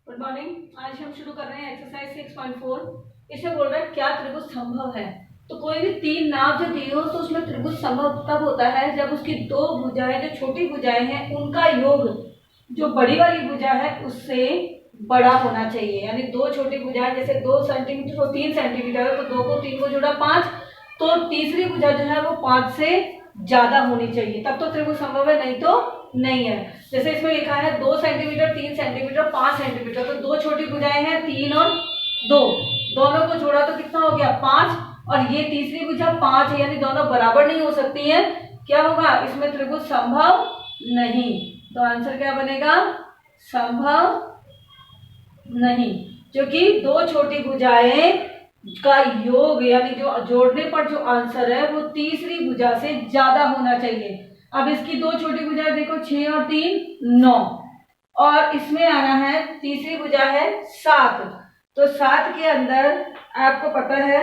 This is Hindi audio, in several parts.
Good morning. आज हम शुरू कर रहे हैं एक्सरसाइज 6.4। इसे बोल रहा है क्या त्रिभुज संभव है। तो कोई भी तीन नाव जो दी हो तो उसमें त्रिभुज संभव तब होता है जब उसकी दो भुजाएं जो छोटी भुजाएं हैं उनका योग जो बड़ी वाली भुजा है उससे बड़ा होना चाहिए। यानी दो छोटी भुजाएं जैसे 2 सेंटीमीटर और 3 सेंटीमीटर है तो 2 को 3 को जोड़ा 5, तो तीसरी भुजा जो है वो 5 से ज्यादा होनी चाहिए, तब तो त्रिभुज संभव है, नहीं तो नहीं है। जैसे इसमें लिखा है 2 सेंटीमीटर 3 सेंटीमीटर 5 सेंटीमीटर, तो दो छोटी भुजाएं हैं 3 और 2, दोनों को जोड़ा तो कितना हो गया 5, और ये तीसरी भुजा 5 है, यानी दोनों बराबर नहीं हो सकती है। क्या होगा इसमें त्रिभुज संभव नहीं, तो आंसर क्या बनेगा संभव नहीं, क्योंकि दो छोटी भुजाएं का योग यानी जो जोड़ने पर जो आंसर है वो तीसरी भुजा से ज्यादा होना चाहिए। अब इसकी दो छोटी भुजाएं देखो 6 और 3 9, और इसमें आना है तीसरी भुजा है 7, तो 7 के अंदर आपको पता है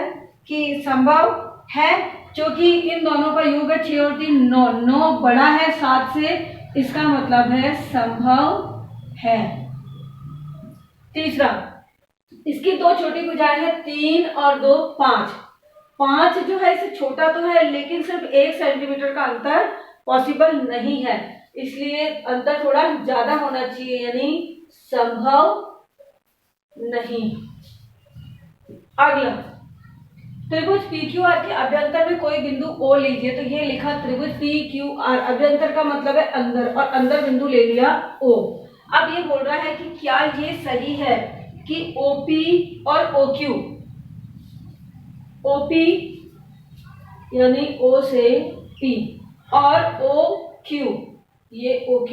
कि संभव है क्योंकि इन दोनों का योग है 6 और 3 9, 9 बड़ा है 7 से, इसका मतलब है संभव है। तीसरा, इसकी दो छोटी भुजाएं हैं 3 और 2 5, 5 जो है इससे छोटा तो है लेकिन सिर्फ 1 सेंटीमीटर का अंतर पॉसिबल नहीं है, इसलिए अंतर थोड़ा ज्यादा होना चाहिए, यानी संभव नहीं। अगला, त्रिभुज PQR के अभ्यंतर में कोई बिंदु O लीजिए। तो ये लिखा त्रिभुज PQR, अभ्यंतर का मतलब है अंदर, और अंदर बिंदु ले लिया O। अब ये बोल रहा है कि क्या ये सही है कि OP और OQ, OP यानी O से P और OQ ये OQ,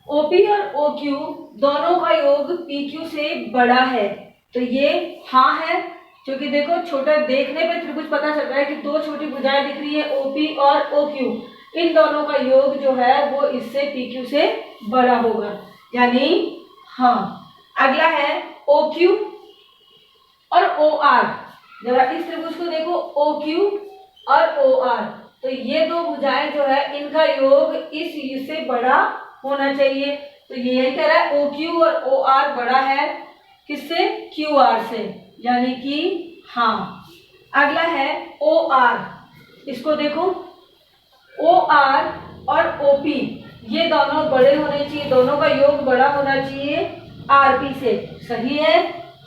OP और OQ दोनों का योग PQ से बड़ा है, तो ये हाँ है, क्योंकि देखो छोटा देखने पे त्रिभुज पता चल रहा है कि दो छोटी भुजाएं दिख रही है OP और OQ, इन दोनों का योग जो है वो इससे PQ से बड़ा होगा, यानी हाँ। अगला है OQ और OR, जरा इस त्रिभुज को देखो OQ और OR, तो ये दो भुजाएं जो है इनका योग इस से बड़ा होना चाहिए, तो ये यही कह रहा है OQ और OR बड़ा है किससे QR से, यानी कि हाँ। अगला है OR, इसको देखो OR और OP ये दोनों बड़े होने चाहिए, दोनों का योग बड़ा होना चाहिए RP से, सही है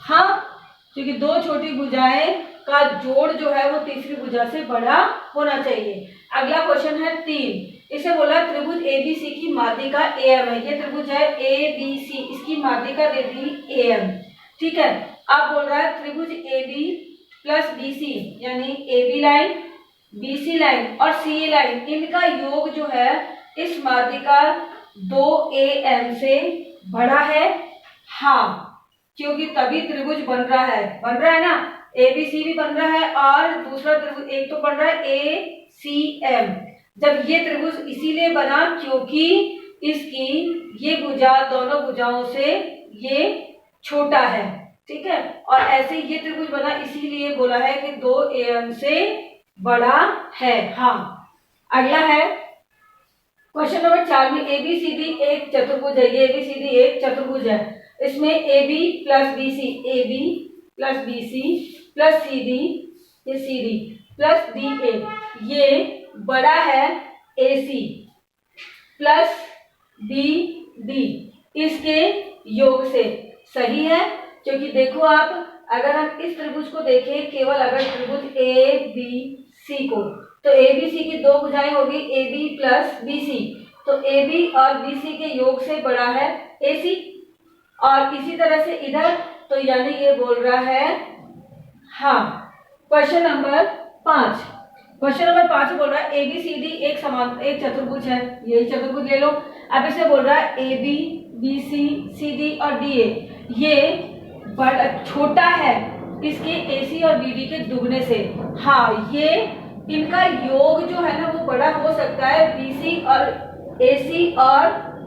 हाँ, क्योंकि दो छोटी भुजाएं का जोड़ जो है वो तीसरी भुजा से बड़ा होना चाहिए। अगला क्वेश्चन है 3, इसे बोला त्रिभुज ABC की माध्यिका AM है। ये त्रिभुज है ABC, इसकी माध्यिका दे दी AM, ठीक है। अब बोल रहा है त्रिभुज AB प्लस BC यानी AB लाइन BC लाइन और CA लाइन, इनका योग जो है इस माध्यिका 2AM से बड़ा है, हाँ, क्योंकि तभी त्रिभुज बन रहा है ना, ABC भी बन रहा है और दूसरा त्रिभुज एक तो बन रहा है ACM। जब ये त्रिभुज इसीलिए बना क्योंकि इसकी ये भुजा दोनों भुजाओं से ये छोटा है, ठीक है, और ऐसे ये त्रिभुज बना इसीलिए बोला है कि 2AM से बड़ा है, हाँ। अगला है क्वेश्चन नंबर 4 में ABCD एक चतुर्भुज है, ये ABCD एक चतुर्भुज है, इसमें AB plus BC plus CD ये CD प्लस DA ये बड़ा है AC प्लस BD इसके योग से, सही है, क्योंकि देखो आप अगर हम इस त्रिभुज को देखें केवल अगर त्रिभुज ABC को, तो ABC की दो भुजाएं होगी AB प्लस BC, तो AB और BC के योग से बड़ा है AC, और इसी तरह से इधर, तो यानी ये बोल रहा है हाँ। क्वेश्चन नंबर 5 बोल रहा है ABCD एक चतुर्भुज है, यही चतुर्भुज ले लो। अब इसे बोल रहा है AB BC CD और DA ये बड़ा छोटा है इसके AC और BD के दुगने से, हाँ, ये इनका योग जो है ना वो बड़ा हो सकता है BC और AC और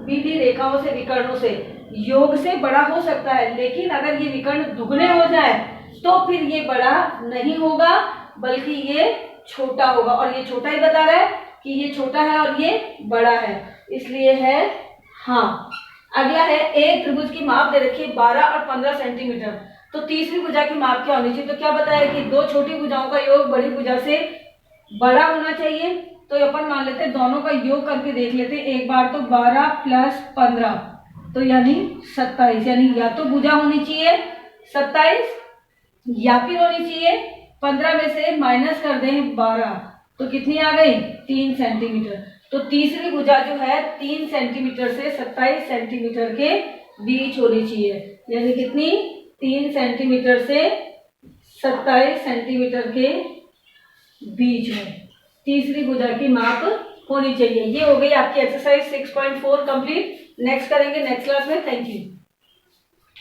BD रेखाओं से विकर्णों से योग से बड़ा हो सकता है, लेकिन अगर ये विकर्ण दुगने हो जाए तो फिर ये बड़ा नहीं होगा बल्कि ये छोटा होगा, और ये छोटा ही बता रहा है कि ये छोटा है और ये बड़ा है, इसलिए है हाँ। अगला है एक त्रिभुज की माप दे रखी है 12 और 15 सेंटीमीटर, तो तीसरी भुजा की माप क्या होनी चाहिए? तो क्या बताया कि दो छोटी भुजाओं का योग बड़ी भुजा से बड़ा होना चाहिए। तो अपन मान लेते हैं दोनों का योग करके देख लेते हैं एक बार। तो 12 प्लस 15 तो यानी 27, यानी या तो भुजा होनी चाहिए 27 या फिर होनी चाहिए 15 में से माइनस कर दें 12 तो कितनी आ गई? 3 सेंटीमीटर। तो तीसरी भुजा जो है 3 सेंटीमीटर से 27 सेंटीमीटर के बीच होनी चाहिए, यानी कितनी? 3 सेंटीमीटर से 27 सेंटीमीटर के बीच में तीसरी भुजा की माप होनी चाहिए। ये हो गई आपकी एक्सरसाइज 6.4 कंप्लीट। नेक्स्ट करेंगे नेक्स्ट क्लास में। Thank you.